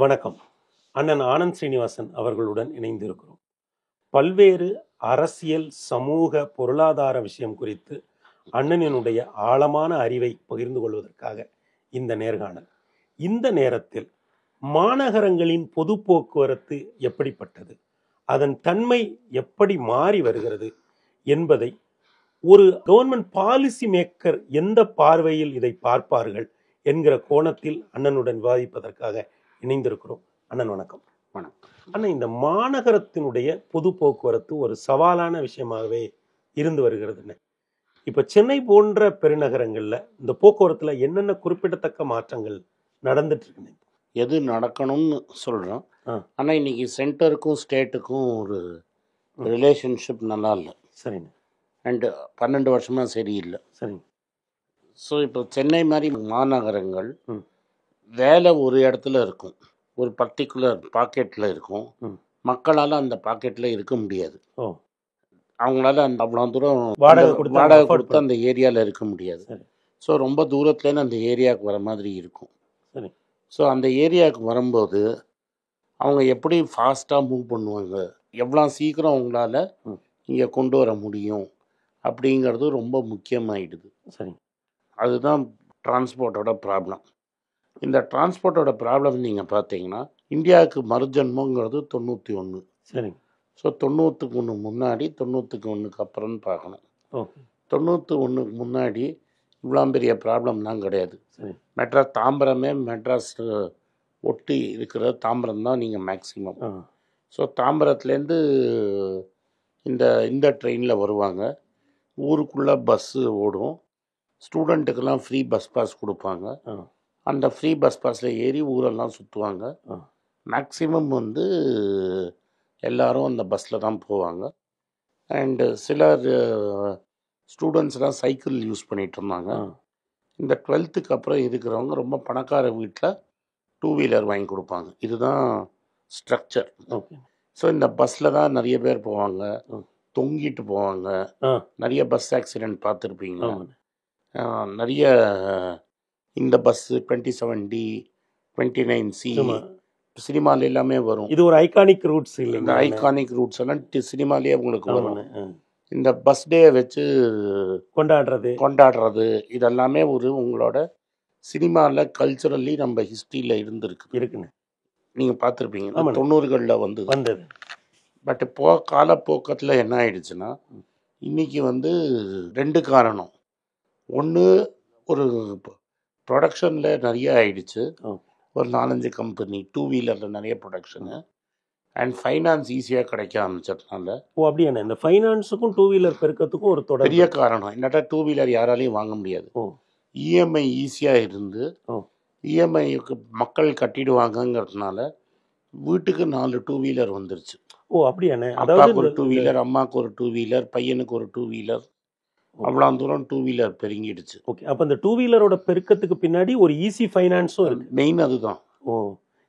வணக்கம். அண்ணன் ஆனந்த் ஸ்ரீனிவாசன் அவர்களுடன் இணைந்திருக்கிறோம். பல்வேறு அரசியல், சமூக, பொருளாதார விஷயம் குறித்து அண்ணனினுடைய ஆழமான அறிவை பகிர்ந்து கொள்வதற்காக இந்த நேர்காணல். இந்த நேரத்தில் மாநகரங்களின் பொது போக்குவரத்து எப்படிப்பட்டது, அதன் தன்மை எப்படி மாறி வருகிறது என்பதை ஒரு கவர்மெண்ட் பாலிசி மேக்கர் எந்த பார்வையில் இதை பார்ப்பார்கள் என்கிற கோணத்தில் அண்ணனுடன் விவாதிப்பதற்காக இணைந்திருக்கிறோம். அண்ணன் வணக்கம். வணக்கம். அண்ணன், இந்த மாநகரத்தினுடைய பொது போக்குவரத்து ஒரு சவாலான விஷயமாகவே இருந்து வருகிறதுன்னு. இப்ப சென்னை போன்ற பெருநகரங்கள்ல இந்த போக்குவரத்துல என்னென்ன குறிப்பிடத்தக்க மாற்றங்கள் நடந்துட்டு இருக்கு? எது நடக்கணும்னு சொல்றோம். ஆனா இன்னைக்கு சென்டருக்கும் ஸ்டேட்டுக்கும் ஒரு ரிலேஷன்ஷிப் நல்லா இல்லை. சரிங்க. அண்டு 12 வருஷமா சரியில்லை. சரிங்க. ஸோ இப்போ சென்னை மாதிரி மாநகரங்கள் வேலை ஒரு இடத்துல இருக்கும், ஒரு பர்டிகுலர் பாக்கெட்டில் இருக்கும். மக்களால் அந்த பாக்கெட்டில் இருக்க முடியாது. அவங்களால அந்த அவ்வளோ தூரம் வாடகை கொடுத்து அந்த ஏரியாவில் இருக்க முடியாது. ஸோ ரொம்ப தூரத்துலேருந்து அந்த ஏரியாவுக்கு வர மாதிரி இருக்கும். ஸோ அந்த ஏரியாவுக்கு வரும்போது அவங்க எப்படி ஃபாஸ்ட்டாக மூவ் பண்ணுவாங்க, எவ்வளோ சீக்கிரம் அவங்களால இங்கே கொண்டு வர முடியும் அப்படிங்கிறது ரொம்ப முக்கியமாயிடுது. சரி. அதுதான் டிரான்ஸ்போர்ட்டோட ப்ராப்ளம். இந்த டிரான்ஸ்போர்ட்டோட ப்ராப்ளம் நீங்கள் பார்த்தீங்கன்னா, இந்தியாவுக்கு மறுஜன்மங்கிறது 91. சரி. ஸோ 91 முன்னாடி 91க்கு அப்புறம்னு பார்க்கணும். 91க்கு முன்னாடி இவ்வளோ பெரிய ப்ராப்ளம்லாம் கிடையாது. மெட்ராஸ் தாம்பரமே மெட்ராஸ் ஒட்டி இருக்கிற தாம்பரம் தான் நீங்கள் மேக்ஸிமம். ஸோ தாம்பரத்துலேருந்து இந்த ட்ரெயினில் வருவாங்க. ஊருக்குள்ளே பஸ்ஸு ஓடும். ஸ்டூடெண்ட்டுக்கெல்லாம் ஃப்ரீ பஸ் பாஸ் கொடுப்பாங்க. அந்த ஃப்ரீ பஸ் பாஸில் ஏறி ஊரெல்லாம் சுற்றுவாங்க. மேக்ஸிமம் எல்லோரும் அந்த பஸ்ஸில் தான் போவாங்க. அண்டு சிலர் ஸ்டூடெண்ட்ஸ்லாம் சைக்கிள் யூஸ் பண்ணிகிட்டு இருந்தாங்க. இந்த 12th அப்புறம் இருக்கிறவங்க ரொம்ப பணக்கார வீட்டில் 2 வீலர் வாங்கி கொடுப்பாங்க. இதுதான் ஸ்ட்ரக்சர். ஸோ இந்த பஸ்ஸில் தான் நிறைய பேர் போவாங்க, தொங்கிட்டு போவாங்க. நிறைய பஸ் ஆக்சிடெண்ட் பார்த்துருப்பீங்க. நிறைய இந்த பஸ்ஸு 27D 29C சினிமாவில் எல்லாமே வரும். இது ஒரு ஐகானிக் ரூட்ஸ் இல்லை? இந்த ஐகானிக் ரூட்ஸ் எல்லாம் சினிமாலேயே உங்களுக்கு வரும். இந்த பஸ் டேயை வச்சு கொண்டாடுறது இதெல்லாமே உங்களோட சினிமாவில் கல்ச்சுரலி நம்ம ஹிஸ்ட்ரியில் இருக்குன்னு நீங்கள் பார்த்துருப்பீங்க. 90களில் வந்தது. பட் காலப்போக்கத்தில் என்ன ஆயிடுச்சுன்னா, இன்றைக்கி 2 காரணம். ஒன்று, ஒரு ப்ரொடக்ஷனில் நிறைய ஆயிடுச்சு. ஒரு 4-5 கம்பெனி 2 வீலரில் நிறைய ப்ரொடக்ஷனு. அண்ட் ஃபைனான்ஸ் ஈஸியாக கிடைக்க ஆரம்பிச்சதுனால. அப்படியே இந்த ஃபைனான்ஸுக்கும் 2 வீலர் பெருக்கத்துக்கும் ஒரு பெரிய காரணம். இல்லாட்டா 2 வீலர் யாராலையும் வாங்க முடியாது. இஎம்ஐ ஈஸியாக இருந்து இஎம்ஐக்கு மக்கள் கட்டிடுவாங்கங்கிறதுனால வீட்டுக்கு 4 2 வீலர் வந்துருச்சு. அப்படியாண்ணே? அப்பாவுக்கு ஒரு 2 வீலர், அம்மாவுக்கு ஒரு 2 வீலர், பையனுக்கு ஒரு 2 வீலர், அவ்வளோ தூரம் 2 வீலர் பெருங்கிடுச்சு. ஓகே. அப்போ இந்த 2 வீலரோட பெருக்கத்துக்கு பின்னாடி ஒரு ஈஸி ஃபைனான்ஸும் இருக்கு. மெயின் அதுதான்.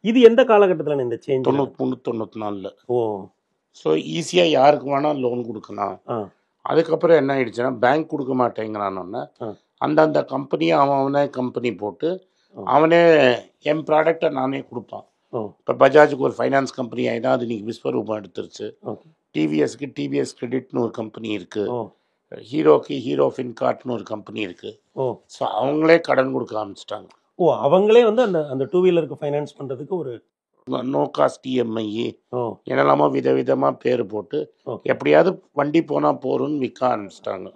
இது எந்த காலகட்டத்தில் இந்த சேஞ்ச்? 93-94. ஸோ ஈஸியாக யாருக்கு வேணால் லோன் கொடுக்கலாம். அதுக்கப்புறம் என்ன ஆயிடுச்சுன்னா, பேங்க் கொடுக்க மாட்டேங்கிறானோன்னா அந்தந்த கம்பெனியை அவனே கம்பெனி போட்டு அவனே என் ப்ராடக்டை நானே கொடுப்பான். இப்போ பஜாஜுக்கு ஒரு ஃபைனான்ஸ் கம்பெனி ஆகிதான் அது இன்னைக்கு விஸ்வரூபம் எடுத்துருச்சு. டிவிஎஸ்க்கு டிவிஎஸ் கிரெடிட்னு ஒரு கம்பெனி இருக்குது. ஹீரோக்கு ஹீரோ ஃபின்கார்ட்னு ஒரு கம்பெனி இருக்குது. ஸோ அவங்களே கடன் கொடுக்க ஆரம்பிச்சிட்டாங்க. அவங்களே அந்த 2 வீலருக்கு ஃபைனான்ஸ் பண்ணுறதுக்கு ஒரு நோ காஸ்ட் இஎம்ஐ என்னெல்லாமோ விதவிதமாக பேர் போட்டு எப்படியாவது வண்டி போனால் போகிறோன்னு விற்க ஆரம்பிச்சிட்டாங்க.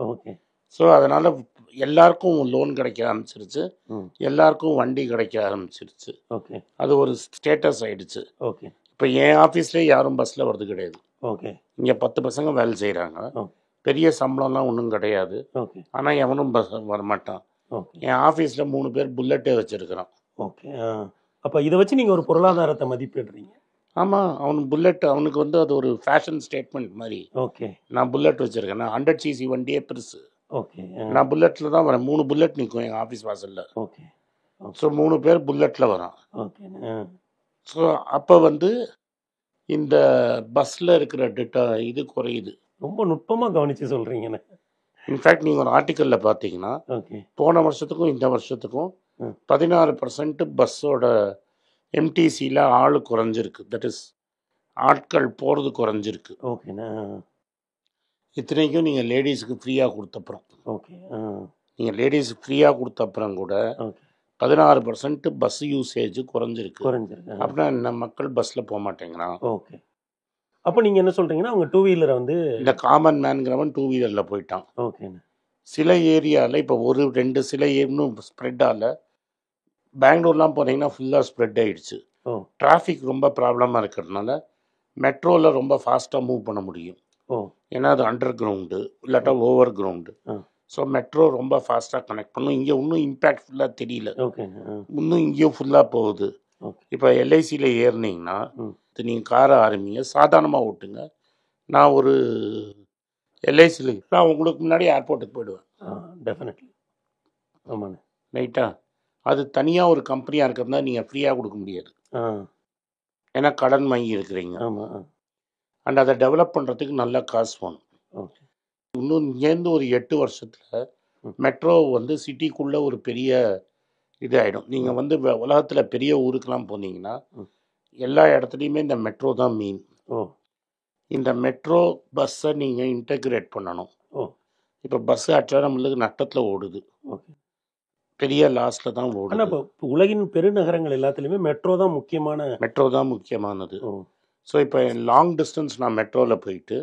ஸோ அதனால் எல்லாருக்கும் லோன் கிடைக்க ஆரம்பிச்சிருச்சு, எல்லாருக்கும் வண்டி கிடைக்க ஆரம்பிச்சிருச்சு. அது ஒரு ஸ்டேட்டஸ் ஆயிடுச்சு. இப்போ என் ஆஃபீஸ்லேயே யாரும் பஸ்ஸில் வர்றது கிடையாது. இங்கே 10 பசங்க வேலை செய்கிறாங்க. பெரிய சம்பளம்லாம் ஒன்றும் கிடையாது. ஆனால் எவனும் பஸ் வரமாட்டான். என் ஆஃபீஸில் 3 பேர் புல்லட்டே வச்சுருக்கிறான். அப்போ இதை வச்சு நீங்கள் ஒரு பொருளாதாரத்தை மதிப்பிடுறீங்க? ஆமாம். அவனுக்கு புல்லட், அவனுக்கு அது ஒரு ஃபேஷன் ஸ்டேட்மெண்ட் மாதிரி. நான் புல்லட் வச்சுருக்கேன். நான் 100cc வண்டியே பெருசு. நான் புல்லட்டில் தான் வரேன். 3 புல்லட் நிற்கும் எங்கள் ஆஃபீஸ் வாசலில். ஸோ 3 பேர் புல்லட்டில் வரான். ஸோ அப்போ இந்த பஸ்ஸில் இருக்கிற இது குறையுது. ரொம்ப நுட்பமாக கவனித்து சொல்கிறீங்கண்ணே. இன்ஃபேக்ட் நீங்கள் ஒரு ஆர்டிக்கலில் பார்த்தீங்கன்னா, போன வருஷத்துக்கும் இந்த வருஷத்துக்கும் 16% பஸ்ஸோட எம்டிசியில் ஆள் குறைஞ்சிருக்கு. தட் இஸ் ஆட்கள் போகிறது குறைஞ்சிருக்கு. ஓகேண்ணா. இத்தனைக்கும் நீங்கள் லேடிஸுக்கு ஃப்ரீயாக கொடுத்தப்புறம் ஓகே. நீங்கள் லேடிஸுக்கு ஃப்ரீயாக கொடுத்தப்புறம் கூட ஓகே. 16% பஸ் யூசேஜ் குறைஞ்சிருக்கு. குறைஞ்சிருக்கு. அப்படின்னா என்ன, மக்கள் பஸ்ஸில் போக மாட்டேங்கிறான். ஓகே. அப்போ நீங்கள் என்ன சொல்கிறீங்கன்னா அவங்க 2 வீலரை வந்து இந்த காமன் மேன்கிறவன் 2 வீலரில் போயிட்டான். ஓகேண்ணா. சில ஏரியாவில் இப்போ 1-2 சில இன்னும் ஸ்ப்ரெட் ஆகல. பெங்களூர்லாம் போனீங்கன்னா ஃபுல்லாக ஸ்ப்ரெட் ஆகிடுச்சு. ஓ. டிராஃபிக் ரொம்ப ப்ராப்ளமாக இருக்கிறதுனால மெட்ரோவில் ரொம்ப ஃபாஸ்ட்டாக மூவ் பண்ண முடியும். ஓ. ஏன்னா அது அண்டர் கிரவுண்டு இல்லாட்டா ஓவர் கிரவுண்டு. ஸோ மெட்ரோ ரொம்ப ஃபாஸ்ட்டாக கனெக்ட் பண்ணும். இங்கே இன்னும் இம்பேக்ட் ஃபுல்லாக தெரியல. ஓகேண்ணா. இன்னும் இங்கேயும் ஃபுல்லாக போகுது. ஓகே. இப்போ எல்ஐசியில் ஏறினீங்கன்னா நீங்கள் காரை ஆரம்பிங்க, சாதாரணமாக ஓட்டுங்க. நான் ஒரு எல்ஐசியில் நான் உங்களுக்கு முன்னாடி ஏர்போர்ட்டுக்கு போயிடுவேன். டெஃபினெட்லி. ஆமாண்ணே. ரைட்டா? அது தனியாக ஒரு கம்பெனியாக இருக்கிறதுனா நீங்கள் ஃப்ரீயாக கொடுக்க முடியாது. ஏன்னா கடன் வாங்கி இருக்கிறீங்க. ஆமாம். அண்ட் அதை டெவலப் பண்ணுறதுக்கு நல்ல காசு வேணும். ஓகே. இன்னும் இங்கேருந்து ஒரு 8 வருஷத்தில் மெட்ரோ வந்து சிட்டிக்குள்ளே ஒரு பெரிய இது ஆகிடும். நீங்கள் வந்து உலகத்தில் பெரிய ஊருக்கெல்லாம் போனீங்கன்னா எல்லா இடத்துலையுமே இந்த மெட்ரோ தான் மெயின். ஓ. இந்த மெட்ரோ பஸ்ஸை நீங்கள் இன்டகிரேட் பண்ணணும். ஓ. இப்போ பஸ்ஸு ஆக்சுவலாக நம்மளுக்கு நட்டத்தில் ஓடுது. ஓகே. பெரிய லாஸில் தான் ஓடுது. ஆனால் இப்போ உலகின் பெருநகரங்கள் எல்லாத்துலேயுமே மெட்ரோ தான் முக்கியமான மெட்ரோ தான் முக்கியமானது. ஓ. ஸோ இப்போ லாங் டிஸ்டன்ஸ் நான் மெட்ரோவில் போயிட்டு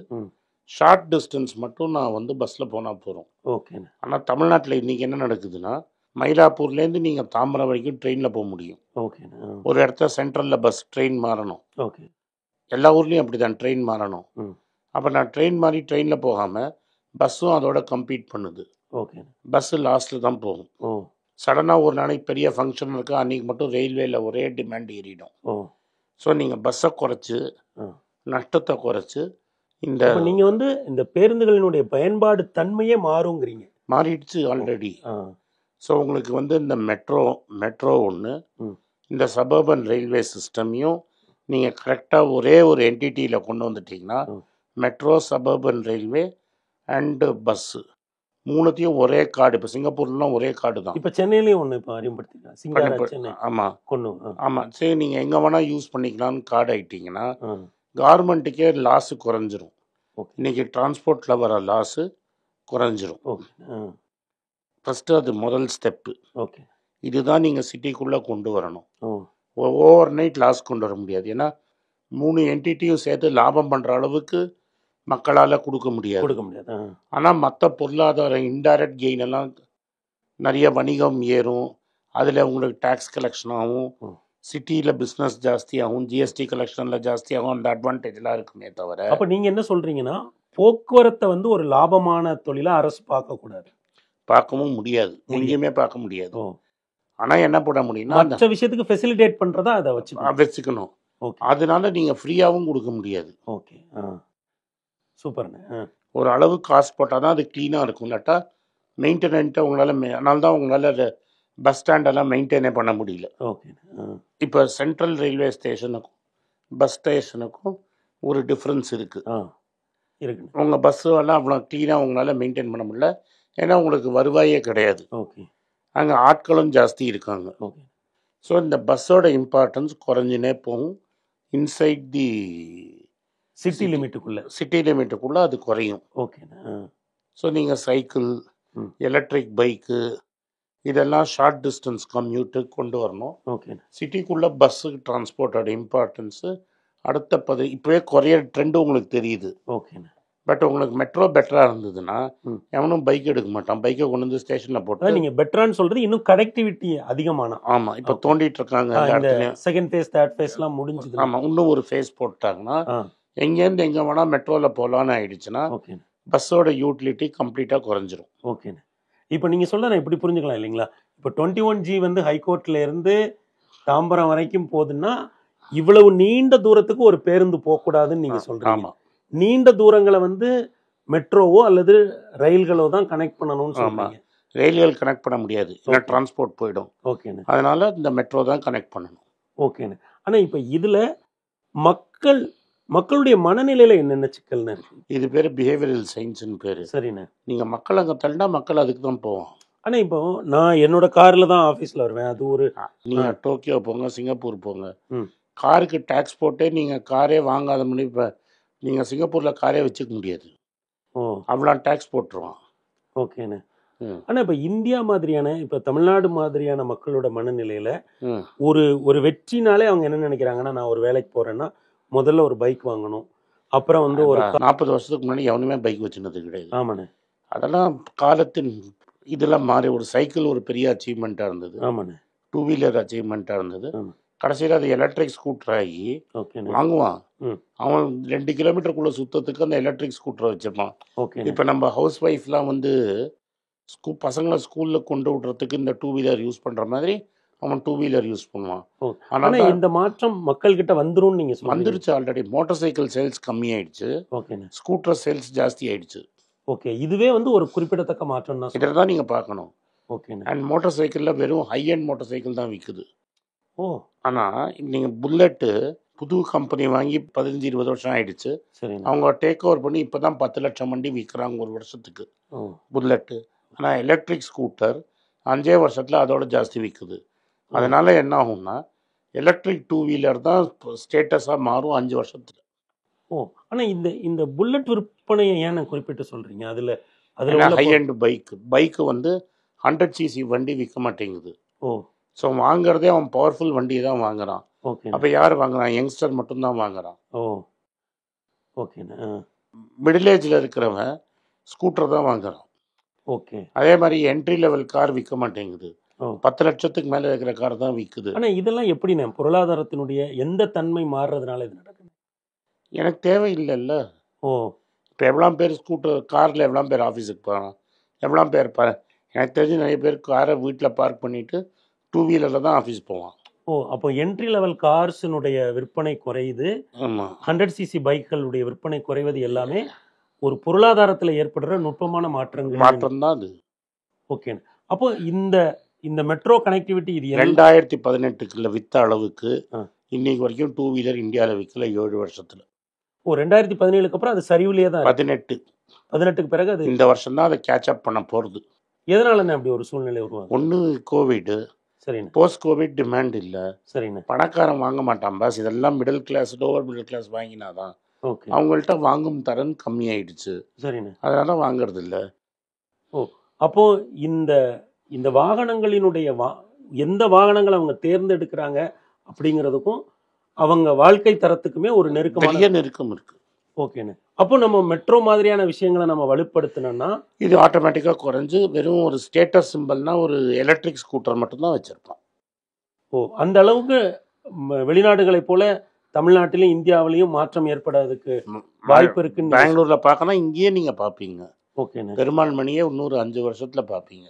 ஷார்ட் டிஸ்டன்ஸ் மட்டும் நான் வந்து பஸ்ஸில் போனால் போகிறோம். ஓகேண்ணா. ஆனால் தமிழ்நாட்டில் இன்றைக்கி என்ன நடக்குதுன்னா மயிலாப்பூர்லேருந்து நீங்கள் தாம்பரம் வரைக்கும் ட்ரெயினில் போக முடியும். ஓகேண்ணா. ஒரு இடத்துல சென்ட்ரலில் பஸ் ட்ரெயின் மாறணும். ஓகே. எல்லா ஊர்லேயும் அப்படி தான் ட்ரெயின் மாறணும். அப்போ நான் ட்ரெயின் மாறி ட்ரெயினில் போகாமல் பஸ்ஸும் அதோட கம்பீட் பண்ணுது. ஓகே. பஸ்ஸு லாஸ்ட்டில் தான் போகும். ஓ. சடனாக ஒரு நாளைக்கு பெரிய ஃபங்க்ஷன் இருக்குது, அன்றைக்கி மட்டும் ரயில்வேயில் ஒரே டிமாண்ட் ஏறிடும். ஓ. ஸோ நீங்கள் பஸ்ஸை குறைச்சி நஷ்டத்தை குறைச்சி இந்த நீங்கள் வந்து இந்த பேருந்துகளினுடைய பயன்பாடு தன்மையே மாறுங்கிறீங்க. மாறிடுச்சு ஆல்ரெடி. ஸோ உங்களுக்கு வந்து இந்த மெட்ரோ ஒன்று, இந்த சபர்பன் ரயில்வே சிஸ்டமையும் நீங்கள் கரெக்டாக ஒரே ஒரு என்டிட்டியில் கொண்டு வந்துட்டிங்கன்னா metro, suburban railway and bus மூணுத்தையும் ஒரே கார்டு. இப்போ சிங்கப்பூர்லாம் ஒரே கார்டு தான். இப்போ சென்னையிலையும் ஒன்று இப்போ அறிமுகப்படுத்திருக்காங்க. ஆமாம் கொண்டு ஆமாம். சரி, நீங்கள் எங்கே வேணால் யூஸ் பண்ணிக்கலான்னு கார்டு ஆகிட்டிங்கன்னா கவர்மெண்ட்டுக்கே லாஸு குறைஞ்சிரும். இன்றைக்கி டிரான்ஸ்போர்ட்டில் வர லாஸு குறைஞ்சிரும். ஃபஸ்ட்டு அது முதல் ஸ்டெப்பு. ஓகே. இதுதான் நீங்கள் சிட்டிக்குள்ளே கொண்டு வரணும். ஓவர் நைட் லாஸ் கொண்டு வர முடியாது. ஏன்னா 3 என்டிட்டியும் சேர்த்து லாபம் பண்ணுற அளவுக்கு மக்களால் கொடுக்க முடியாது. ஆனால் மற்ற பொருளாதார இன்டைரக்ட் கெயின் எல்லாம் நிறைய வணிகம் ஏறும். அதில் உங்களுக்கு டேக்ஸ் கலெக்ஷன் ஆகும், சிட்டியில் பிஸ்னஸ் ஜாஸ்தியாகும், ஜிஎஸ்டி கலெக்ஷனில் ஜாஸ்தியாகும். அந்த அட்வான்டேஜ்லாம் இருக்குமே தவிர. அப்போ நீங்கள் என்ன சொல்கிறீங்கன்னா போக்குவரத்தை வந்து ஒரு லாபமான தொழிலாக அரசு பார்க்கக்கூடாது? பார்க்கவும் முடியாது, எங்கேயுமே பார்க்க முடியாது. ஆனால் என்ன பண்ண முடியும்னா மற்ற விஷயத்துக்கு ஃபெசிலிட்டேட் பண்ணுறதா அதை வச்சுக்கணும். அதனால நீங்கள் ஃப்ரீயாகவும் கொடுக்க முடியாது. ஓகே. சூப்பர்ண்ணே. ஒரு அளவு காசு போட்டால் தான் அது க்ளீனாக இருக்கும். இல்லாட்டா மெயின்டெனன்ட்டை உங்களால் அதனால தான் உங்களால் பஸ் ஸ்டாண்டெல்லாம் மெயின்டைனே பண்ண முடியல. ஓகே. இப்போ சென்ட்ரல் ரயில்வே ஸ்டேஷனுக்கும் பஸ் ஸ்டேஷனுக்கும் ஒரு டிஃப்ரென்ஸ் இருக்குது. உங்கள் பஸ்ஸு எல்லாம் அவ்வளோ க்ளீனாக உங்களால் மெயின்டைன் பண்ண முடியல. ஏன்னா உங்களுக்கு வருவாயே கிடையாது. ஓகே. அங்கே ஆட்களும் ஜாஸ்தி இருக்காங்க. ஓகே. ஸோ இந்த பஸ்ஸோட இம்பார்ட்டன்ஸ் குறைஞ்சினே போகும். இன்சைட் தி சிட்டி லிமிட்டுக்குள்ளே அது குறையும். ஓகே. ஸோ நீங்கள் சைக்கிள், எலக்ட்ரிக் பைக்கு இதெல்லாம் ஷார்ட் டிஸ்டன்ஸ் கம்யூட்டு கொண்டு வரணும். ஓகே. சிட்டிக்குள்ளே பஸ்ஸு டிரான்ஸ்போர்ட்டோட இம்பார்ட்டன்ஸு இப்போவே குறைய ட்ரெண்டு உங்களுக்கு தெரியுது. ஓகேண்ணா. பட் உங்களுக்கு மெட்ரோ பெட்டராக இருந்ததுன்னா எவனும் பைக் எடுக்க மாட்டான். பைக்கை கொண்டு வந்து ஸ்டேஷனில் போட்டு நீங்கள் பெட்டரான்னு சொல்கிறது இன்னும் கனெக்டிவிட்டி அதிகமான. ஆமாம், இப்போ தோண்டிட்டு இருக்காங்க. செகண்ட் ஃபேஸ், தேர்ட் ஃபேஸ்லாம் முடிஞ்சுது. ஆமாம், இன்னும் ஒரு ஃபேஸ் போட்டாங்கன்னா எங்கேருந்து எங்கே வேணால் மெட்ரோவில் போகலான்னு ஆயிடுச்சுன்னா பஸ்ஸோட யூட்டிலிட்டி கம்ப்ளீட்டாக குறைஞ்சிரும். ஓகேண்ணே. இப்போ நீங்கள் சொல்ல நான் இப்படி புரிஞ்சுக்கலாம் இல்லைங்களா? இப்போ 21G வந்து ஹைகோர்ட்டில் இருந்து தாம்பரம் வரைக்கும் போகுதுன்னா இவ்வளவு நீண்ட தூரத்துக்கு ஒரு பேருந்து போகக்கூடாதுன்னு நீங்கள் சொல்கிறீங்க. நீண்ட தூரங்களை வந்து மெட்ரோவோ அல்லது ரயில்களோ தான் கனெக்ட் பண்ணணும்னு சொல்லுவாங்க. ரயில்கள் கனெக்ட் பண்ண முடியாது, ஏன்னா டிரான்ஸ்போர்ட் போயிடும். ஓகேண்ணே. அதனால இந்த மெட்ரோ தான் கனெக்ட் பண்ணணும். ஓகேண்ணே. ஆனால் இப்போ இதில் மக்களுடைய மனநிலையில் என்னென்ன சிக்கல்னு இருக்கு? இது பேர் பிஹேவியரல் சயின்ஸ்னு பேர். சரிண்ணே. நீங்கள் மக்கள் அங்கே தள்ளினா மக்கள் அதுக்கு தான் போவோம். ஆனா இப்போ நான் என்னோட கார்ல தான் ஆபீஸ்ல வருவேன். அது ஒரு நீங்கள் டோக்கியோ போங்க, சிங்கப்பூர் போங்க, ம். காருக்கு டேக்ஸ் போட்டே நீங்கள் காரே வாங்காத முன்னாடி இப்போ நீங்கள் சிங்கப்பூரில் காரே வச்சுக்க முடியாது. ஓ அவ்வளோ டேக்ஸ் போட்டுருவான். ஓகேண்ணே. ம் ஆனா இப்ப இந்தியா மாதிரியான இப்ப தமிழ்நாடு மாதிரியான மக்களோட மனநிலையில ம் ஒரு ஒரு வெற்றினாலே அவங்க என்ன நினைக்கிறாங்கன்னா, நான் ஒரு வேலைக்கு போறேன்னா முதல்ல ஒரு பைக் வாங்கணும். அப்புறம் வந்து ஒரு 40 வருஷத்துக்கு முன்னாடி எவனுமே பைக் வச்சுனது கிடையாது. ஆமாண்ணே. அதெல்லாம் காலத்தின் இதெல்லாம் மாறி ஒரு சைக்கிள் ஒரு பெரிய அச்சீவ்மெண்ட்டாக இருந்தது. ஆமாண்ணே. டூ வீலர் அச்சீவ்மெண்ட்டாக இருந்தது. ஆமா. கடைசியில் அது எலக்ட்ரிக் ஸ்கூட்டர் ஆகி ஓகேண்ணே. வாங்குவான். ம். அவன் 2 கிலோமீட்டருக்குள்ளே சுத்தத்துக்கு அந்த எலக்ட்ரிக் ஸ்கூட்டரை வச்சுப்பான். ஓகேண்ணே. இப்போ நம்ம ஹவுஸ் ஒய்ஃப்லாம் வந்து பசங்களை ஸ்கூலில் கொண்டு விடுறதுக்கு இந்த டூ வீலர் யூஸ் பண்ணுற மாதிரி அவன் டூ வீலர் யூஸ் பண்ணுவான். ஓ. ஆனால் ஆனா இந்த மாற்றம் மக்கள் கிட்ட வந்துரும்னு நீங்க சொல்றீங்க. வந்துருச்சு. ஆல்ரெடி மோட்டார் சைக்கிள் சேல்ஸ் கம்மி ஆயிடுச்சு, ஓகேண்ணே. ஸ்கூட்டர் சேல்ஸ் ஜாஸ்தி ஆயிடுச்சு. ஓகே. இதுவே வந்து ஒரு குறிப்பிடத்தக்க மாற்றம் தான். இதில் தான் நீங்கள் பார்க்கணும். ஓகேண்ணே. அண்ட் மோட்டார் சைக்கிளில் வெறும் ஹை அண்ட் மோட்டார் சைக்கிள் தான் விற்குது. ஓ ஆனால் நீங்கள் புல்லட்டு புது கம்பெனி வாங்கி 15-20 வருஷம் ஆயிடுச்சு. சரிண்ணே. அவங்க டேக் ஓவர் பண்ணி இப்போ தான் 10 லட்சம் வண்டி விற்கிறாங்க ஒரு வருஷத்துக்கு ஓ புல்லட்டு. ஆனால் எலக்ட்ரிக் ஸ்கூட்டர் 5 வருஷத்தில் அதோட ஜாஸ்தி விற்குது. அதனால் என்ன ஆகும்னா எலக்ட்ரிக் டூ வீலர் தான் ஸ்டேட்டஸாக மாறும் 5 வருஷத்துல. ஓ. ஆனா இந்த இந்த புல்லட் விற்பனையை ஏன் குறிப்பிட்டு சொல்றீங்க? அதுல அதுல ஏன்னா உள்ள ஹை அண்ட் பைக்கு வந்து 100 சிசி வண்டி விற்க மாட்டேங்குது. ஓ ஸோ வாங்குறதே அவன் பவர்ஃபுல் வண்டியை தான் வாங்குறான். ஓகே. அப்போ யார் வாங்குறான்? யங்ஸ்டர் மட்டும்தான் வாங்குறான். ஓ ஓகேண்ணே. மிடில் ஏஜில் இருக்கிறவன் ஸ்கூட்டர் தான் வாங்குறான். ஓகே. அதே மாதிரி என்ட்ரி லெவல் கார் விற்க மாட்டேங்குது. ஓ. 10 லட்சத்துக்கு மேலே இருக்கிற கார் தான் விற்குது. ஆனா இதெல்லாம் எப்படிண்ணே பொருளாதாரத்தினுடைய எந்த தன்மை மாறுறதுனால இது நடக்குது? எனக்கு தேவையில்லைல்ல. ஓ இப்போ எவ்வளோ பேர் காரில் எவ்வளோ பேர் ஆஃபீஸுக்கு போகிறான், எவ்வளோ பேர் எனக்கு தெரிஞ்சு நிறைய பேர் காரை வீட்டில் பார்க் பண்ணிவிட்டு டூ வீலரில் தான் ஆஃபீஸ் போவான். ஓ அப்போ என்ட்ரி லெவல் கார்ஸினுடைய விற்பனை குறையுது, ஆமாம். 100 சிசி பைக்குகளுடைய விற்பனை குறைவது எல்லாமே ஒரு பொருளாதாரத்தில் ஏற்படுற நுட்பமான மாற்றங்கள். மாற்றம் தான் அது. ஓகேண்ணே. அப்போ இந்த இந்த மெட்ரோ கனெக்டிவிட்டி இது 2018க்குள்ள விற்ற அளவுக்கு ஆ. இன்னைக்கு வரைக்கும் டூ வீலர் இந்தியாவில் விற்கல 7 வருஷத்தில். ஓ 2017க்கு அப்புறம் அது சரிவுலேயே தான் இருக்கு. 18 பிறகு அது இந்த வருஷம் தான் அதை கேட்சப் பண்ண போகிறது. எதனாலண்ணே அப்படி ஒரு சூழ்நிலை உருவாகும்? ஒன்று கோவிடு, சரிண்ணே. போஸ்ட் கோவிட் டிமாண்ட் இல்லை, சரிண்ணே. பணக்காரன் வாங்க மாட்டான் பாஸ். இதெல்லாம் middle class lower middle class வாங்கினாதான். ஓகே. அவங்கள்ட்ட வாங்கும் தரன் கம்மியாயிடுச்சு, சரிண்ணே. அதனால வாங்குறது இல்லை. ஓ அப்போ இந்த இந்த வாகனங்களினுடைய எந்த வாகனங்களை அவங்க தேர்ந்தெடுக்கிறாங்க அப்படிங்கிறதுக்கும் அவங்க வாழ்க்கை தரத்துக்குமே ஒரு பெரிய நெருக்கம் இருக்கு. ஓகேண்ணே. அப்போ நம்ம மெட்ரோ மாதிரியான விஷயங்களை நம்ம வலுப்படுத்தினோம்னா இது ஆட்டோமேட்டிக்காக குறைஞ்சு வெறும் ஒரு ஸ்டேட்டஸ் சிம்பிள்னா ஒரு எலக்ட்ரிக் ஸ்கூட்டர் மட்டும்தான் வச்சிருப்பான். ஓ அந்த அளவுக்கு வெளிநாடுகளைப் போல தமிழ்நாட்டிலும் இந்தியாவிலையும் மாற்றம் ஏற்படாததுக்கு வாய்ப்பு இருக்குன்னு பெங்களூரில் பார்க்கணும், இங்கேயே நீங்கள் பார்ப்பீங்க. ஓகேண்ணே. பெருமாள் மணியே இன்னொரு 5 வருஷத்தில் பார்ப்பீங்க.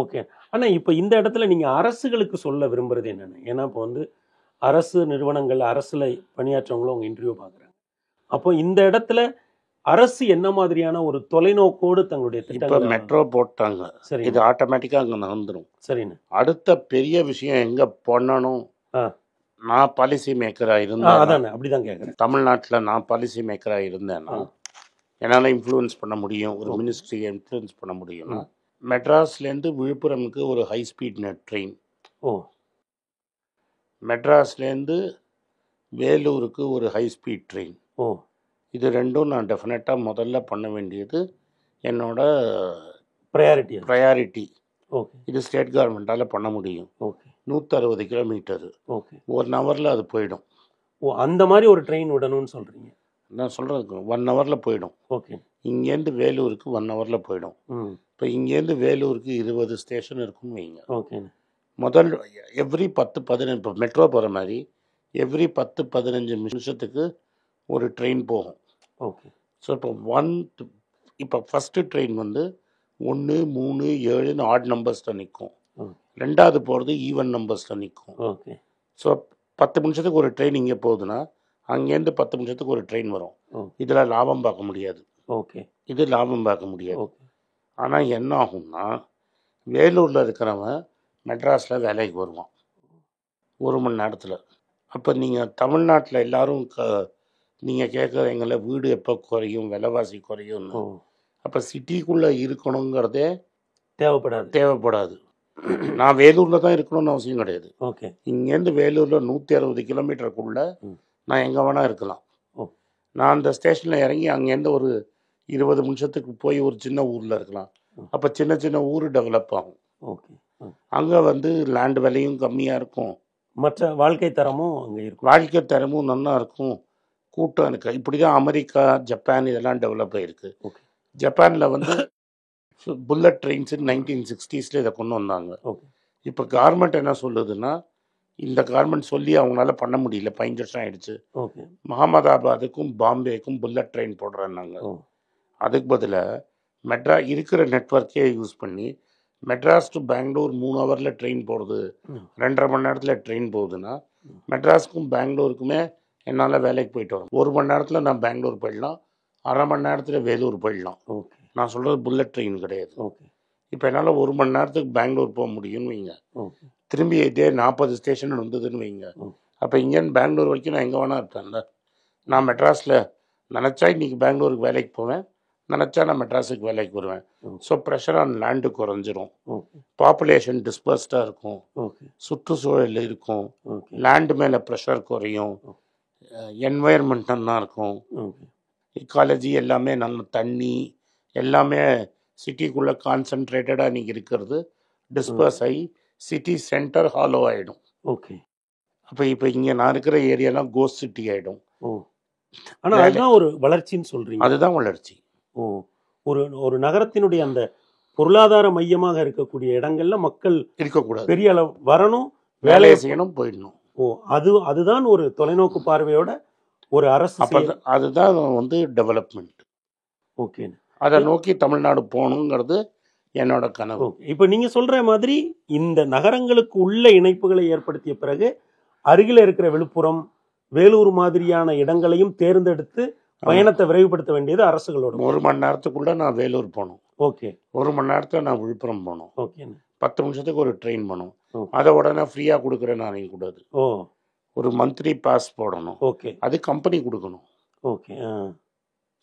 ஓகே. ஆனால் இப்போ இந்த இடத்துல நீங்கள் அரசுகளுக்கு சொல்ல விரும்புறது என்னென்ன? ஏன்னா இப்போ வந்து அரசு நிறுவனங்கள், அரசில் பணியாற்றவங்களும் அவங்க இன்டர்வியூ பார்க்குறாங்க. அப்போ இந்த இடத்துல அரசு என்ன மாதிரியான ஒரு தொலைநோக்கோடு தங்களுடைய இப்போ திட்டங்களை மெட்ரோ போட்டாங்க, சரி இது ஆட்டோமேட்டிக்காக அங்கே நடந்துடும். சரிண்ணே. அடுத்த பெரிய விஷயம் எங்கே பண்ணணும்? நான் பாலிசி மேக்கராக இருந்தேன், அதானே அப்படிதான் கேட்குறேன். தமிழ்நாட்டில் நான் பாலிசி மேக்கராக இருந்தேன்னா என்னால் இன்ஃப்ளூயன்ஸ் பண்ண முடியும், ஒரு மினிஸ்ட்ரியை இன்ஃப்ளூயன்ஸ் பண்ண முடியும்னா மெட்ராஸ்லேருந்து விழுப்புரமுக்கு ஒரு ஹை ஸ்பீட் நெட் ட்ரெயின், ஓ மெட்ராஸ்லேருந்து வேலூருக்கு ஒரு ஹை ஸ்பீட் ட்ரெயின், ஓ இது ரெண்டும் நான் டெஃபினட்டாக முதல்ல பண்ண வேண்டியது என்னோட ப்ரையாரிட்டி. ஓகே. இது ஸ்டேட் கவர்மெண்ட்டால் பண்ண முடியும். ஓகே. 160 kilometre, okay. 1 ஹவரில் அது போயிடும். ஓ அந்த மாதிரி ஒரு ட்ரெயின் விடணும்னு சொல்கிறீங்க? நான் சொல்கிறதுக்கு 1 ஹவரில் போயிடும். ஓகே. இங்கேருந்து வேலூருக்கு 1 ஹவரில் போயிடும். இப்போ இங்கேருந்து வேலூருக்கு 20 ஸ்டேஷன் இருக்குன்னு வைங்க. ஓகே. முதல் எவ்ரி 10-15 இப்போ மெட்ரோ போகிற மாதிரி எவ்ரி 10-15 நிமிஷத்துக்கு ஒரு ட்ரெயின் போகும். ஓகே. ஸோ இப்போ ஃபஸ்ட்டு ட்ரெயின் வந்து 1, 3, 7ன்னு ஆட் நம்பர்ஸில் நிற்கும். ரெண்டாவது போகிறது ஈவன் நம்பர்ஸில் நிற்கும். ஓகே. ஸோ 10 நிமிஷத்துக்கு ஒரு ட்ரெயின் இங்கே போகுதுன்னா அங்கேருந்து 10 நிமிஷத்துக்கு ஒரு ட்ரெயின் வரும். இதில் லாபம் பார்க்க முடியாது. ஓகே. இது லாபம் பார்க்க முடியாது. ஓகே. ஆனால் என்ன ஆகும்னா வேலூரில் இருக்கிறவன் மெட்ராஸில் வேலைக்கு வருவான் 1 மணி நேரத்தில். அப்போ நீங்கள் தமிழ்நாட்டில் எல்லோரும் நீங்கள் கேட்குறீங்கள வீடு எப்போ குறையும், விலைவாசி குறையும்னு. அப்போ சிட்டிக்குள்ளே இருக்கணுங்கிறதே தேவைப்படாது. நான் வேலூரில் தான் இருக்கணும்னு அவசியம் கிடையாது. ஓகே. இங்கேருந்து வேலூரில் 160 கிலோமீட்டருக்குள்ளே நான் எங்கே வேணால் இருக்கலாம். ஓ. நான் அந்த ஸ்டேஷனில் இறங்கி அங்கேருந்து ஒரு 20 நிமிஷத்துக்கு போய் ஒரு சின்ன ஊரில் இருக்கலாம். அப்போ சின்ன சின்ன ஊர் டெவலப் ஆகும். ஓகே. அங்கே வந்து லேண்ட் விலையும் கம்மியாக இருக்கும், மற்ற வாழ்க்கை தரமும் அங்கே இருக்கும். வாழ்க்கை தரமும் நல்லா இருக்கும், கூட்டம் இருக்குது. இப்படி தான் அமெரிக்கா, ஜப்பான் இதெல்லாம் டெவலப் ஆகிருக்கு. ஓகே. ஜப்பானில் வந்து புல்லட் ட்ரெயின்ஸு 1960s இதை கொண்டு வந்தாங்க. ஓகே. இப்போ கவர்மெண்ட் என்ன சொல்லுதுன்னா, இந்த கவர்மெண்ட் சொல்லி அவங்களால பண்ண முடியல, 15 வருஷம் ஆயிடுச்சு. ஓகே. அகமதாபாத்துக்கும் பாம்பேக்கும் புல்லட் ட்ரெயின் போடுறேன்னாங்க. அதுக்கு பதிலாக இருக்கிற நெட்வொர்க்கே யூஸ் பண்ணி மெட்ராஸ் டு பெங்களூர் 3 ஹவரில் ட்ரெயின் போடுது, 2.5 மணி நேரத்தில் ட்ரெயின் போகுதுன்னா மெட்ராஸுக்கும் பெங்களூருக்குமே என்னால் வேலைக்கு போயிட்டு வரும். 1 மணி நேரத்தில் நான் பெங்களூர் போயிடலாம், 1/2 மணி நேரத்தில் வேலூர் போயிடலாம். ஓகே. நான் சொல்கிறது புல்லட் ட்ரெயின் கிடையாது. ஓகே. இப்போ என்னால் 1 மணி நேரத்துக்கு பெங்களூர் போக முடியும்னு வைங்க, ஓகே. திரும்பி இதே 40 ஸ்டேஷன் இருந்ததுன்னு வைங்க, அப்போ இங்கேருந்து பெங்களூர் வரைக்கும் நான் எங்கே வேணால் இருப்பேன்ல. நான் மெட்ராஸில் நினச்சா இன்றைக்கி பெங்களூருக்கு வேலைக்கு போவேன், நினச்சா நான் மெட்ராஸுக்கு வேலைக்கு வருவேன். ஸோ ப்ரெஷர் ஆன் லேண்டு குறைஞ்சிரும், பாப்புலேஷன் டிஸ்பர்ஸ்டாக இருக்கும், சுற்றுச்சூழல் இருக்கும், லேண்டு மேலே ப்ரெஷர் குறையும், என்வாயர்மெண்ட் நல்லா இருக்கும், இக்காலஜி எல்லாமே நல்ல தண்ணி எல்லாமே சிட்டிக்குள்ளே கான்சன்ட்ரேட்டடாக நீங்கள் இருக்கிறது டிஸ்பர்ஸ் ஆகி சிட்டி சென்டர் ஹாலோ ஆகிடும். ஓகே. அப்போ இப்போ இங்கே நான் இருக்கிற ஏரியாலாம் கோஸ்ட் சிட்டி ஆகிடும். ஆனால் அதுதான் ஒரு வளர்ச்சின்னு சொல்கிறீங்க. அதுதான் வளர்ச்சி. ஒரு ஒரு நகரத்தினுடைய அந்த பொருளாதார மையமாக இருக்கக்கூடிய இடங்கள்ல மக்கள் இருக்கக்கூடாது, பெரிய அளவு வரணும், வேலையை செய்யணும், போயிடணும். அதுதான் ஒரு தொலைநோக்கு பார்வையோட ஒரு அரசு, அதுதான் வந்து டெவலப்மெண்ட். ஓகே. அதை நோக்கி தமிழ்நாடு போகணுங்கிறது என்னோட கனவு. இப்போ நீங்க சொல்ற மாதிரி இந்த நகரங்களுக்கு உள்ள இணைப்புகளை ஏற்படுத்திய பிறகு அருகில் இருக்கிற விழுப்புரம், வேலூர் மாதிரியான இடங்களையும் தேர்ந்தெடுத்து பயணத்தை விரைவுபடுத்த வேண்டியது அரசுகளோட. 1 மணி நேரத்துக்குள்ள நான் வேலூர் போகணும். ஓகே. 1 மணி நேரத்தில் நான் விழுப்புரம் போகணும். ஓகே. 10 நிமிஷத்துக்கு ஒரு ட்ரெயின் போகணும். அதை உடனே ஃப்ரீயாக கொடுக்குறேன்னு நினைக்கக்கூடாது. ஒரு மந்த்லி பாஸ் போடணும். ஓகே. அது கம்பெனி கொடுக்கணும். ஓகே.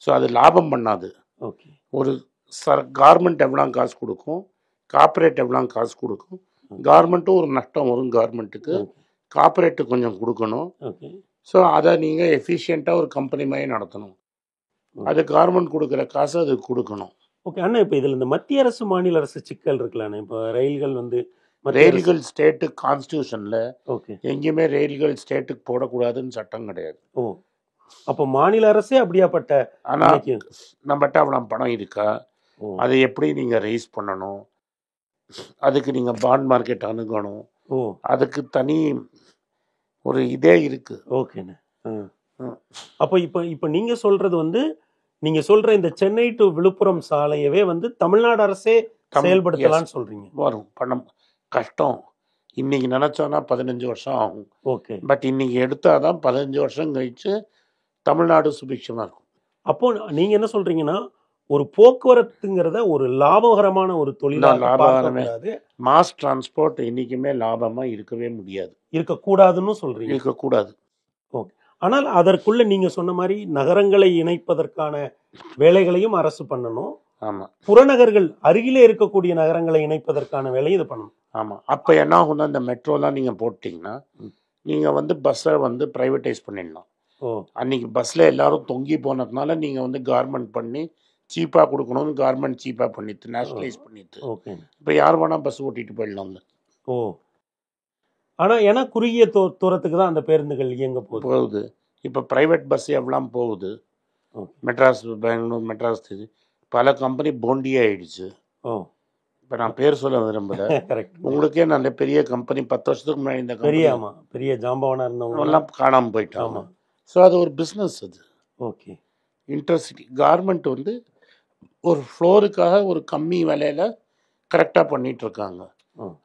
ஸோ அது லாபம் பண்ணாது. ஓகே. ஒரு கவர்மெண்ட் எவ்வளோ காசு கொடுக்கும், கார்பரேட் எவ்வளோ காசு கொடுக்கும், கவர்மெண்ட்டும் ஒரு நஷ்டம் வரும் கவர்மெண்ட்டுக்கு, கார்பரேட்டு கொஞ்சம் கொடுக்கணும். ஓகே. ஸோ அதை நீங்கள் எஃபிஷியண்ட்டாக ஒரு கம்பெனி மாதிரி நடத்தணும். அது கவர்மெண்ட் கொடுக்குற காசு அது கொடுக்கணும். ஓகே அண்ணா, இப்போ இதில் இந்த மத்திய அரசு மாநில அரசு சிக்கல் இருக்கலாண்ணே. இப்போ ரயில்கள் வந்து ரயில்கள் ஸ்டேட்டு கான்ஸ்டியூஷனில் ஓகே எங்கேயுமே ரயில்கள் ஸ்டேட்டுக்கு போடக்கூடாதுன்னு சட்டம் கிடையாது. அப்போ மாநில அரசே அப்படியாப்பட்ட, ஆனால் நம்மகிட்ட அவ்வளோ பணம் இருக்கா, அதை எப்படி நீங்கள் ரைஸ் பண்ணணும், அதுக்கு நீங்கள் பாண்ட் மார்க்கெட் அணுகணும், அதுக்கு தனி ஒரு இதே இருக்குது. ஓகேண்ணே. அப்போ இப்போ நீங்கள் சொல்கிறது வந்து, நீங்கள் சொல்கிற இந்த சென்னை டு விழுப்புரம் சாலையவே வந்து தமிழ்நாடு அரசே செயல்படுத்தலான்னு சொல்கிறீங்க. வரும் பணம் கஷ்டம், இன்னைக்கு நினச்சோன்னா 15 வருஷம் ஆகும். ஓகே. பட் இன்னைக்கு எடுத்தால் தான் 15 வருஷம் கழிச்சு தமிழ்நாடு சுபிக்ஷமாக இருக்கும். அப்போ நீங்கள் என்ன சொல்கிறீங்கன்னா, ஒரு போக்குவரத்துங்கிறத ஒரு லாபகரமான ஒரு தொழிலாக, மாஸ் டிரான்ஸ்போர்ட் என்றைக்குமே லாபமாக இருக்கவே முடியாது, இருக்கக்கூடாதுன்னு சொல்கிறீங்க. இருக்கக்கூடாது. ஓகே. ஆனால் அதற்குள்ளே நீங்கள் சொன்ன மாதிரி நகரங்களை இணைப்பதற்கான வேலைகளையும் அரசு பண்ணணும். ஆமாம். புறநகர்கள் அருகிலே இருக்கக்கூடிய நகரங்களை இணைப்பதற்கான வேலையும் இது பண்ணணும். ஆமாம். அப்போ என்ன ஆகும்னா, இந்த மெட்ரோலாம் நீங்கள் போட்டிங்கன்னா நீங்கள் வந்து பஸ்ஸை வந்து ப்ரைவேட்டைஸ் பண்ணிடலாம். அன்றைக்கி பஸ்ஸில் எல்லாரும் தொங்கி போனதுனால நீங்கள் வந்து கார்மெண்ட் பண்ணி சீப்பாக கொடுக்கணும்னு கவர்மெண்ட் சீப்பாக பண்ணிட்டு நேஷ்னலைஸ் பண்ணிட்டு ஓகே இப்போ யார் வேணால் பஸ் ஓட்டிகிட்டு போயிடலாங்க. ஆனால் ஏன்னா குறுகிய தூரத்துக்கு தான் அந்த பேருந்துகள் இயங்க போகுது. இப்போ ப்ரைவேட் பஸ் எவ்வளோ போகுது, மெட்ராஸ், பெங்களூர், மெட்ராஸ், பல கம்பெனி போண்டி ஆகிடுச்சு. இப்போ நான் பேர் சொல்ல விரும்பல. உங்களுக்கே நல்ல பெரிய கம்பெனி 10 வருஷத்துக்கு முன்னாடி இந்த பெரிய ஜாம்பவானாக இருந்தவங்கெல்லாம் காணாமல் போயிட்டாங்க. ஸோ அது ஒரு பிஸ்னஸ். அது ஓகே. இன்டர்சிட்டி கவர்மெண்ட் வந்து ஒரு ஃப்ளோருக்காக ஒரு கம்மி விலையில் கரெக்டாக பண்ணிகிட்ருக்காங்க.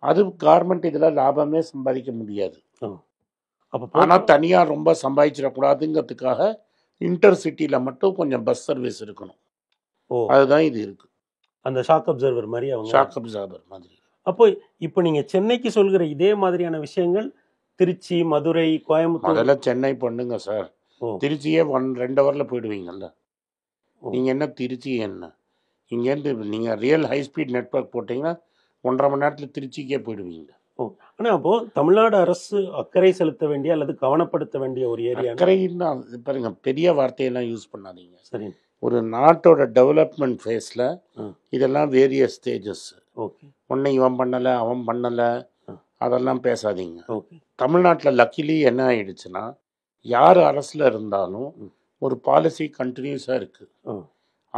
அது கவர்மெண்ட் இதில் லாபமே சம்பாதிக்க முடியாது. ஆனால் தனியாக ரொம்ப சம்பாதிச்சிடக்கூடாதுங்கிறதுக்காக இன்டர்சிட்டியில் மட்டும் கொஞ்சம் பஸ் சர்வீஸ் இருக்கணும். அதுதான் இது இருக்குது. அந்த ஷாக் அப்சர்வர் மாதிரி, அவங்க ஷாக் அப்சர்வர் மாதிரி. அப்போ இப்போ நீங்கள் சென்னைக்கு சொல்கிற இதே மாதிரியான விஷயங்கள் திருச்சி, மதுரை, கோயம்புத்தூர். அதெல்லாம் சென்னை பண்ணுங்க சார். திருச்சியே 1-2 ஹவரில் போயிடுவீங்கல்ல. நீங்கள் என்ன திருச்சி என்ன இங்கேருந்து நீங்கள் ரியல் ஹை ஸ்பீட் நெட்வொர்க் போட்டிங்கன்னா 1.5 மணி நேரத்தில் திருச்சிக்கே போயிடுவீங்க. ஆனால் அப்போது தமிழ்நாடு அரசு அக்கறை செலுத்த வேண்டிய அல்லது கவனப்படுத்த வேண்டிய ஒரு ஏரியா. அக்கறைன்னா பாருங்க, பெரிய வார்த்தையெல்லாம் யூஸ் பண்ணாதீங்க. சரி. ஒரு நாட்டோட டெவலப்மெண்ட் ஃபேஸில் இதெல்லாம் வேரியஸ் ஸ்டேஜஸ். ஓகே. ஒன்று இவன் பண்ணலை அவன் பண்ணலை அதெல்லாம் பேசாதீங்க. ஓகே. தமிழ்நாட்டில் லக்கிலி என்ன ஆயிடுச்சுன்னா, யார் அரசில் இருந்தாலும் ஒரு பாலிசி கண்டினியூஸாக இருக்குது.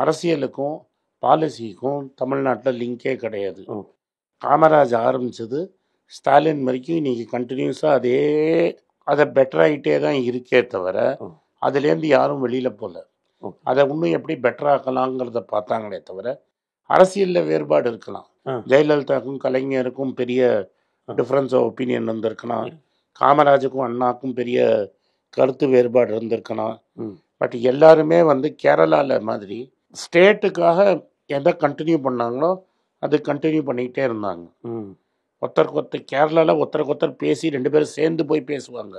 அரசியலுக்கும் பாலிசிக்கும் தமிழ்நாட்டில் லிங்கே கிடையாது. காமராஜ் ஆரம்பித்தது ஸ்டாலின் வரைக்கும் இன்றைக்கி கண்டினியூஸாக அதை பெட்டர் ஆகிட்டே தான் இருக்கே தவிர அதுலேருந்து யாரும் வெளியில் போகல. அதை இன்னும் எப்படி பெட்டர் ஆக்கலாங்கிறத பார்த்தாங்களே தவிர அரசியலில் வேறுபாடு இருக்கலாம். ஜெயலலிதாவுக்கும் கலைஞருக்கும் பெரிய டிஃப்ரென்ஸ் ஆஃப் ஒப்பீனியன் இருந்திருக்கலாம். காமராஜுக்கும் அண்ணாக்கும் பெரிய கருத்து வேறுபாடு இருந்திருக்கலாம். பட் எல்லாருமே கேரளாவில் மாதிரி ஸ்டேட்டுக்காக எதை கண்டினியூ பண்ணாங்களோ அது கண்டினியூ பண்ணிக்கிட்டே இருந்தாங்க. ஒருத்தருக்கு ஒருத்தர் கேரளாவில் ஒருத்தருக்கு ஒருத்தர் பேசி 2 பேரும் சேர்ந்து போய் பேசுவாங்க.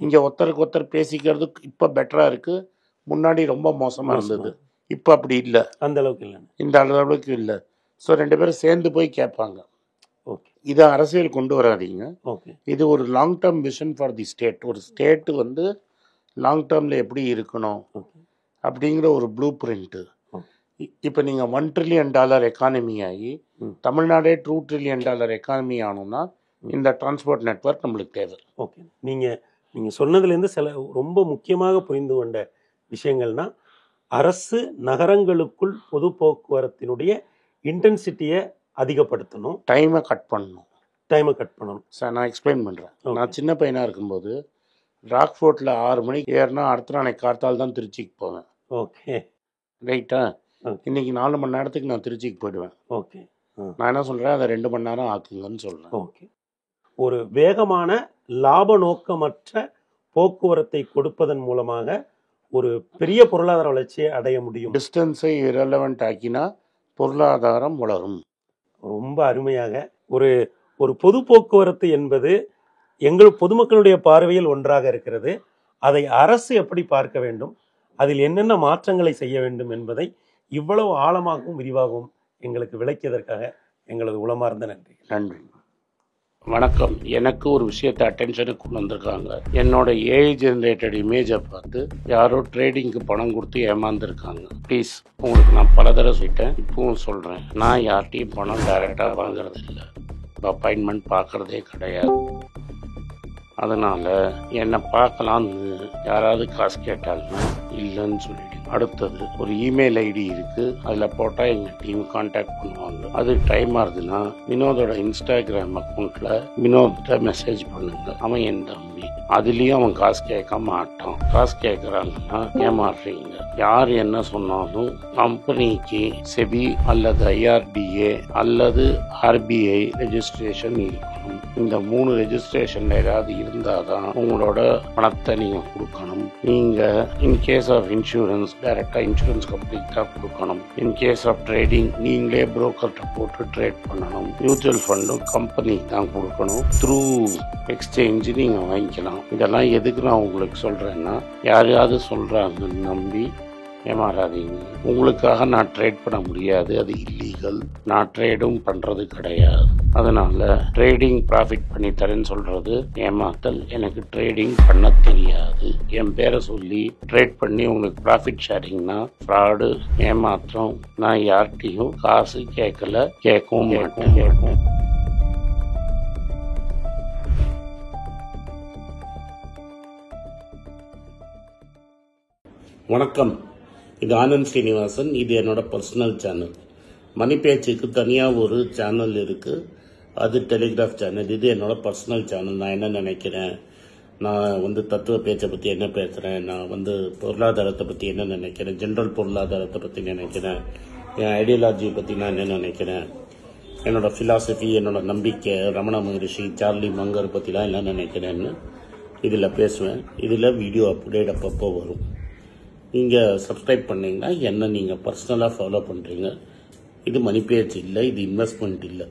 இங்கே ஒருத்தருக்கு ஒருத்தர் பேசிக்கிறது இப்போ பெட்டராக இருக்குது. முன்னாடி ரொம்ப மோசமாக இருந்தது. இப்போ அப்படி இல்லை, அந்த அளவுக்கு இல்லை, இந்த அளவுக்கு இல்லை. ஸோ 2 பேரும் சேர்ந்து போய் கேட்பாங்க. ஓகே. இதை அரசியல் கொண்டு வராதீங்க. ஓகே. இது ஒரு long term vision for the state. ஒரு ஸ்டேட்டு லாங் டேர்மில் எப்படி இருக்கணும் அப்படிங்கிற ஒரு ப்ளூ பிரிண்ட்டு. இப்போ நீங்கள் $1 trillion எக்கானமி ஆகி தமிழ்நாடே $2 trillion எக்கானமி ஆனோம்னா இந்த டிரான்ஸ்போர்ட் நெட்வொர்க் நம்மளுக்கு தேவை. ஓகே. நீங்கள் சொன்னதுலேருந்து சில ரொம்ப முக்கியமாக புரிந்து கொண்ட விஷயங்கள்னா, அரசு நகரங்களுக்குள் பொது போக்குவரத்தினுடைய இன்டென்சிட்டியை அதிகப்படுத்தணும், டைமை கட் பண்ணணும். சார் நான் எக்ஸ்பிளைன் பண்ணுறேன். நான் சின்ன பையனாக இருக்கும்போது ராக்ஃபோர்ட்டில் 6 மணிக்கு ஏறினா அடுத்த நாளைக்கு கார்த்தால் தான் திருச்சிக்கு போவேன். ஓகே. ரைட்டா? இன்னைக்கு 4 மணி நேரத்துக்கு நான் திருச்சிக்கு போயிடுவேன். ஓகே. நான் என்ன சொல்கிறேன், அதை 2 மணி நேரம் ஆக்குங்கன்னு சொல்கிறேன். ஓகே. ஒரு வேகமான லாப நோக்கமற்ற போக்குவரத்தை கொடுப்பதன் மூலமாக ஒரு பெரிய பொருளாதார வளர்ச்சியை அடைய முடியும். டிஸ்டன்ஸை இரலவெண்ட் ஆக்கினா பொருளாதாரம் வளரும். ரொம்ப அருமையாக ஒரு பொது போக்குவரத்து என்பது எங்கள் பொதுமக்களுடைய பார்வையில் ஒன்றாக இருக்கிறது. அதை அரசு எப்படி பார்க்க வேண்டும், அதில் என்னென்ன மாற்றங்களை செய்ய வேண்டும் என்பதை இவ்வளவு ஆழமாகவும் விரிவாகவும் எங்களுக்கு விளக்கியதற்காக எங்களது உளமார்ந்த நன்றி. நன்றி. வணக்கம். எனக்கு ஒரு விஷயத்தை அட்டென்ஷனுக்கு கொண்டு வந்திருக்காங்க. என்னோட ஏஐ ஜென்ரேட்டட் இமேஜை பார்த்து யாரோ ட்ரேடிங்க்கு பணம் கொடுத்து ஏமாந்துருக்காங்க. ப்ளீஸ், உங்களுக்கு நான் பல தடவை சொல்லிட்டேன், இப்பவும் சொல்கிறேன், நான் யார்கிட்டையும் பணம் டைரெக்டாக வாங்குறது இல்லை, அப்பாயின்மெண்ட் பார்க்குறதே கிடையாது. அதனால் என்னை பார்க்கலான்னு யாராவது காசு கேட்டாங்கன்னா இல்லைன்னு சொல்லிடு. அடுத்தது ஒரு இமெயில் ஐடி இருக்குது, அதில் போட்டால் எங்கள் டீம் கான்டாக்ட் பண்ணுவாங்க. அது டைம் ஆகுதுன்னா வினோதோட இன்ஸ்டாகிராம் அக்கௌண்ட்டில் வினோத்தை மெசேஜ் பண்ணுங்க. அவன் என் தம்பி, அதுலேயும் அவன் காசு கேட்க மாட்டான். காசு கேட்குறாங்கன்னா ஏமாறுறீங்க. யார் என்ன சொன்னாலும் கம்பெனிக்கு செபி அல்லது ஐஆர்டிஏ அல்லது ஆர்பிஐ ரெஜிஸ்ட்ரேஷன் இருக்கணும். இந்த 3 ரெஜிஸ்ட்ரேஷன் ஏதாவது இருந்தால் தான் உங்களோட பணத்தை நீங்கள் கொடுக்கணும். நீங்கள் இன்கேஸ் ஆஃப் இன்சூரன்ஸ் டைரெக்டாக இன்சூரன்ஸ் கம்பெனிக்கு தான் கொடுக்கணும். இன்கேஸ் ஆஃப் ட்ரேடிங் நீங்களே புரோக்கர்கிட்ட போட்டு ட்ரேட் பண்ணணும். மியூச்சுவல் ஃபண்டும் கம்பெனிக்கு தான் கொடுக்கணும். த்ரூ எக்ஸ்சேஞ்சு நீங்கள் வாங்கிக்கலாம். இதெல்லாம் எதுக்கு நான் உங்களுக்கு சொல்கிறேன்னா, யாரையாவது சொல்கிறாங்கன்னு நம்பி ஏமாறாதீங்க. உங்களுக்காக நான் ட்ரேட் பண்ண முடியாது, அது இல்லீகல். நான் ட்ரேடும் பண்ணுறது கிடையாது. அதனால் ட்ரேடிங் ப்ராஃபிட் பண்ணி தரேன்னு சொல்கிறது ஏமாத்தல். எனக்கு ட்ரேடிங் பண்ண தெரியாது. என் பேரை சொல்லி ட்ரேட் பண்ணி உங்களுக்கு ப்ராஃபிட் ஷேரிங்னா ஃப்ராடு, ஏமாற்றம். நான் யார்கிட்டையும் காசு கேட்கல, கேட்கவும் மாட்டேன். வணக்கம். இது ஆனந்த் ஸ்ரீனிவாசன். இது என்னோட பர்சனல் சேனல். மணி பேச்சுக்கு தனியாக ஒரு சேனல் இருக்குது, அது டெலிகிராஃப் சேனல். இது என்னோட பர்சனல் சேனல். நான் என்ன நினைக்கிறேன், நான் தத்துவ பேச்சை பற்றி என்ன பேசுகிறேன், நான் பொருளாதாரத்தை பற்றி என்ன நினைக்கிறேன், ஜென்ரல் பொருளாதாரத்தை பற்றி நினைக்கிறேன், என் ஐடியாலஜியை பற்றி நான் என்ன நினைக்கிறேன், என்னோட ஃபிலாசபி, என்னோட நம்பிக்கை, ரமண மகரிஷி, சார்லி மங்கர் பற்றிலாம் என்ன நினைக்கிறேன்னு இதில் பேசுவேன். இதில் வீடியோ அப்டேட் அப்பப்போ வரும். நீங்கள் சப்ஸ்கிரைப் பண்ணிங்கன்னா என்ன நீங்கள் பர்சனலாக ஃபாலோ பண்ணுறீங்க. இது மணி பேச்சு இல்லை, இது இன்வெஸ்ட்மெண்ட் இல்லை.